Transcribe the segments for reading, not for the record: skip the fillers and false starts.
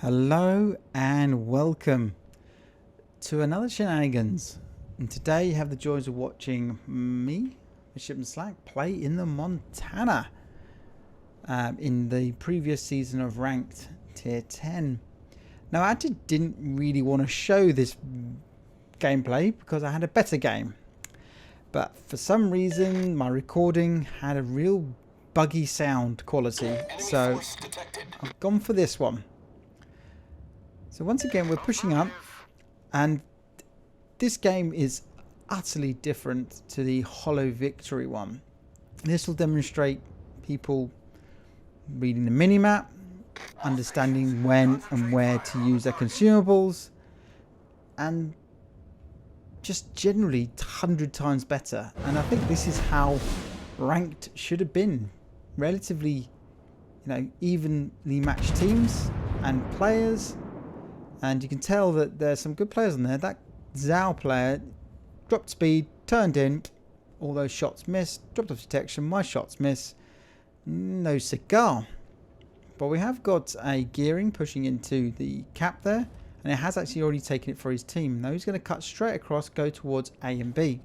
Hello and welcome to another Shenanigans. And today you have the joys of watching me, the Ship and Slack, play in the Montana in the previous season of Ranked Tier 10. Now I actually didn't really want to show this gameplay because I had a better game. But for some reason my recording had a real buggy sound quality. So I've gone for this one. So once again, we're pushing up, and this game is utterly different to the Hollow Victory one. This will demonstrate people reading the minimap, understanding when and where to use their consumables, and just generally 100 times better. And I think this is how Ranked should have been. Relatively, evenly matched teams and players. And you can tell that there's some good players on there. That Zhao player dropped speed, turned in, all those shots missed, dropped off detection, my shots miss. No cigar. But we have got a gearing pushing into the cap there, and it has actually already taken it for his team. Now he's going to cut straight across, go towards A and B.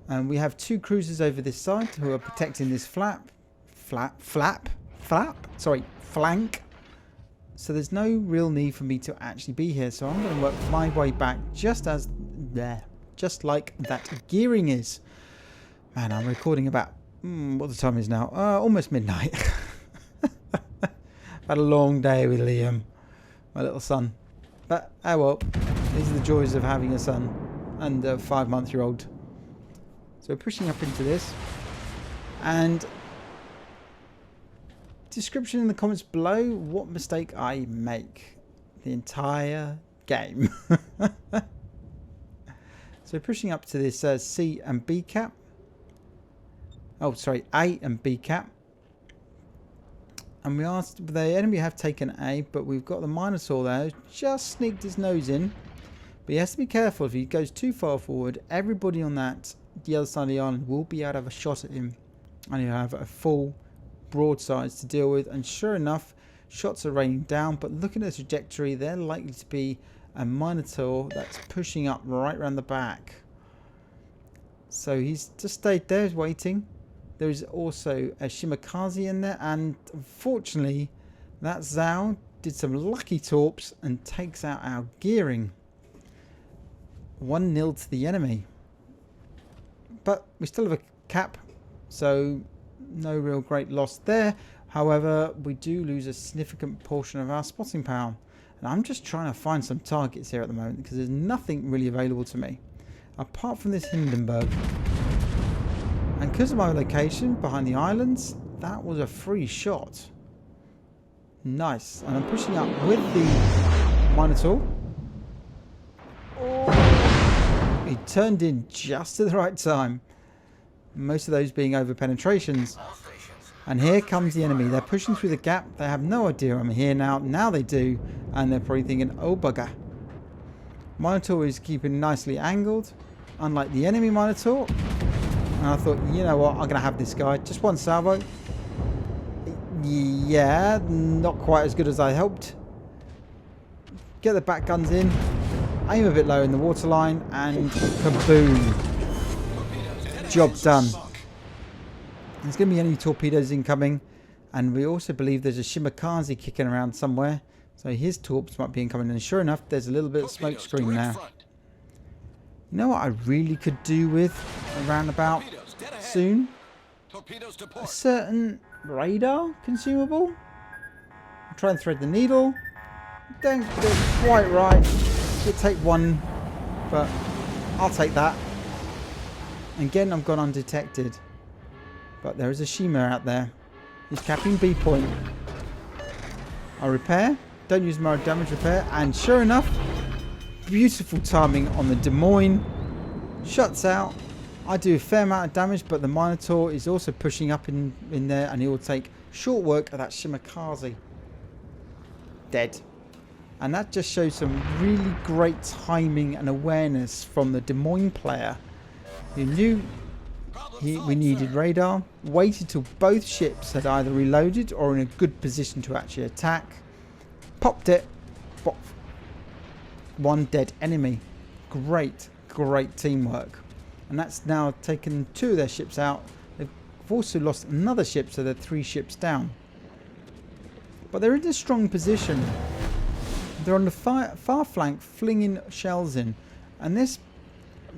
And we have two cruisers over this side who are protecting this flank. So there's no real need for me to actually be here. So I'm going to work my way back just like that gearing is. Man, I'm recording about, what the time is now? Almost midnight. Had a long day with Liam, my little son. But, oh well, these are the joys of having a son and a 5-month-old. So we're pushing up into this. And description in the comments below what mistake I make the entire game. So pushing up to this C and B cap. Oh, sorry, A and B cap. And we asked, the enemy have taken A, but we've got the Minotaur there. Just sneaked his nose in. But he has to be careful. If he goes too far forward, everybody on the other side of the island will be able to have a shot at him. And he'll have a full broadsides to deal with, and sure enough, shots are raining down. But looking at the trajectory, they're likely to be a Minotaur that's pushing up right around the back. So he's just stayed there, he's waiting. There is also a Shimakaze in there, and unfortunately that Zhao did some lucky torps and takes out our gearing. 1-0 to the enemy, but we still have a cap, so no real great loss there. However, we do lose a significant portion of our spotting power. And I'm just trying to find some targets here at the moment because there's nothing really available to me. Apart from this Hindenburg. And because of my location behind the islands, that was a free shot. Nice. And I'm pushing up with the Minotaur. Oh, he turned in just at the right time. Most of those being over penetrations. And here comes the enemy. They're pushing through the gap. They have no idea I'm here now. Now they do. And they're probably thinking, oh bugger. Minotaur is keeping nicely angled, unlike the enemy Minotaur. And I thought, you know what, I'm going to have this guy. Just one salvo. Yeah, not quite as good as I hoped. Get the back guns in. Aim a bit low in the waterline. And kaboom. Job done. There's going to be any torpedoes incoming, and we also believe there's a Shimakaze kicking around somewhere, so his torps might be incoming. And sure enough, there's a little bit of smoke screen now. You know what I really could do with around about soon? A certain radar consumable. I'll try and thread the needle. Don't get it quite right. It'll take one, but I'll take that. Again, I've gone undetected. But there is a Shima out there. He's capping B point. I repair. Don't use my damage repair. And sure enough, beautiful timing on the Des Moines. Shuts out. I do a fair amount of damage, but the Minotaur is also pushing up in there, and he will take short work of that Shimakaze. Dead. And that just shows some really great timing and awareness from the Des Moines player. He knew we needed radar, waited till both ships had either reloaded or in a good position to actually attack, Popped it. Pop. One dead enemy. Great teamwork. And that's now taken 2 of their ships out. They've also lost another ship, so they're 3 ships down. But they're in a strong position. They're on the far flank, flinging shells in. And this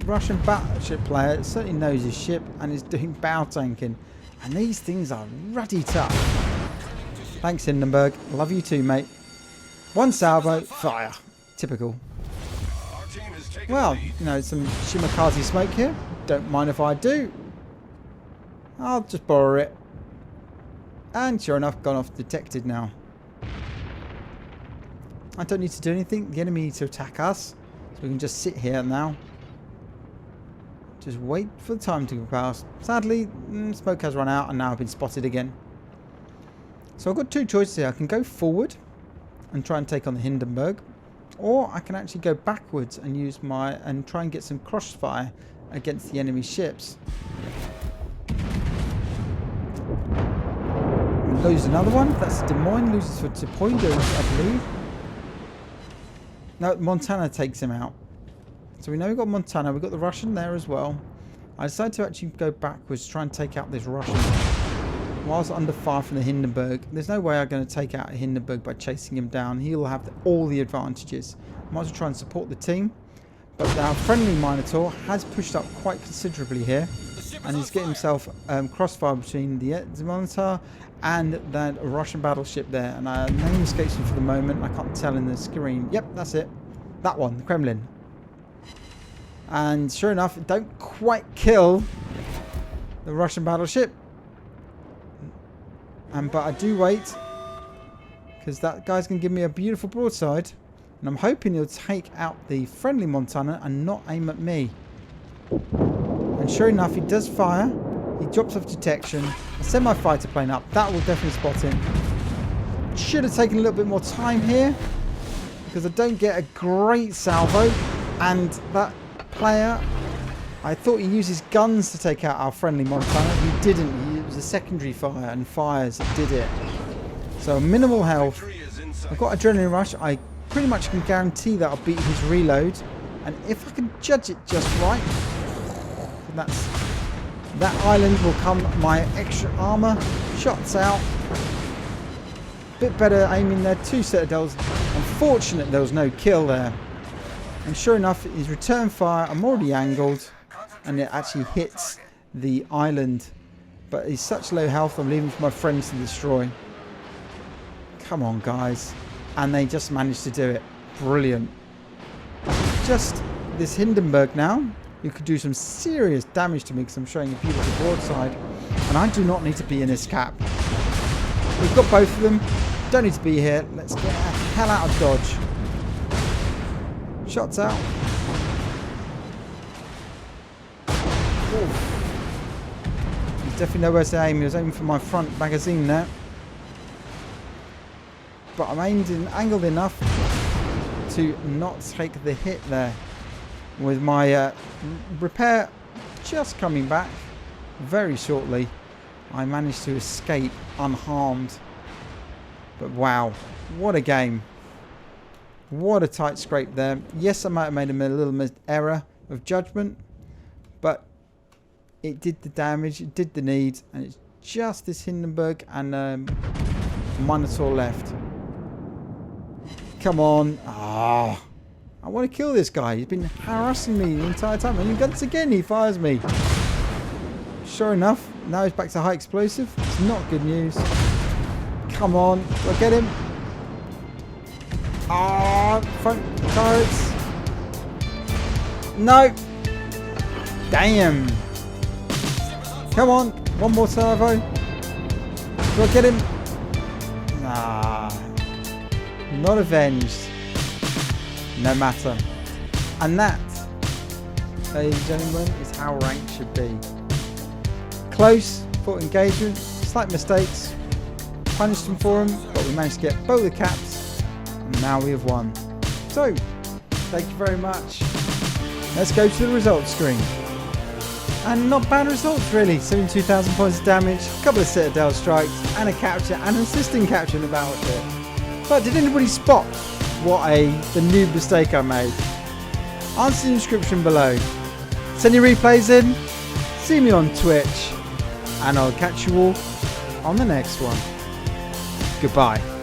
Russian battleship player certainly knows his ship and is doing bow tanking. And these things are ruddy tough. Thanks, Hindenburg. Love you too, mate. 1 salvo, fire. Typical. Well, you know, some Shimakaze smoke here. Don't mind if I do. I'll just borrow it. And sure enough, gone off detected now. I don't need to do anything. The enemy needs to attack us. So we can just sit here now. Just wait for the time to go past. Sadly, smoke has run out and now I've been spotted again. So I've got 2 choices here. I can go forward and try and take on the Hindenburg. Or I can actually go backwards and use and try and get some crossfire against the enemy ships. Lose another one. That's Des Moines. Loses for Poinders, I believe. No, Montana takes him out. So we know we've got Montana. We've got the Russian there as well. I decided to actually go backwards, try and take out this Russian. Whilst under fire from the Hindenburg. There's no way I'm going to take out a Hindenburg by chasing him down. He'll have all the advantages. Might as well try and support the team. But our friendly Minotaur has pushed up quite considerably here. And he's getting himself crossfire between the Minotaur and that Russian battleship there. And our name escapes me for the moment. I can't tell in the screen. Yep, that's it. That one, the Kremlin. And sure enough, it don't quite kill the Russian battleship. But I do wait, because that guy's going to give me a beautiful broadside. And I'm hoping he'll take out the friendly Montana and not aim at me. And sure enough, he does fire. He drops off detection. I send my fighter plane up. That will definitely spot him. Should have taken a little bit more time here, because I don't get a great salvo. And that player, I thought he used his guns to take out our friendly Montana. He didn't. It was a secondary fire and fires that did it. So minimal health. I've got adrenaline rush. I pretty much can guarantee that I'll beat his reload. And if I can judge it just right, that island will come my extra armor. Shots out. Bit better aiming there. 2 citadels. Unfortunate there was no kill there. And sure enough, his return fire, I'm already angled. And it actually hits the island. But he's such low health, I'm leaving for my friends to destroy. Come on, guys. And they just managed to do it. Brilliant. Just this Hindenburg now, who could do some serious damage to me because I'm showing a beautiful broadside. And I do not need to be in this cap. We've got both of them. Don't need to be here. Let's get the hell out of Dodge. Shots out. Ooh. There's definitely nowhere to aim. He was aiming for my front magazine there. But I'm angled enough to not take the hit there. With my repair just coming back very shortly, I managed to escape unharmed. But wow, what a game. What a tight scrape there. Yes, I might have made a little error of judgment, but it did the damage, it did the need, and it's just this Hindenburg and Minotaur left. Come on. Ah, I want to kill this guy. He's been harassing me the entire time, and once again he fires me. Sure enough, now he's back to high explosive. It's not good news. Come on, do I get him? Ah, front turrets. No. Damn. Come on, one more salvo. Do I get him? Nah. Not avenged. No matter. And that, ladies and gentlemen, is how rank should be. Close, fought engagement, slight mistakes, punished them for them, but we managed to get both the caps, and now we have won. So, thank you very much. Let's go to the results screen. And not bad results really. 72,000 points of damage, a couple of citadel strikes, and a capture, and an assisting capture in the battleship. But did anybody spot the noob mistake I made? Answer in the description below. Send your replays in. See me on Twitch. And I'll catch you all on the next one. Goodbye.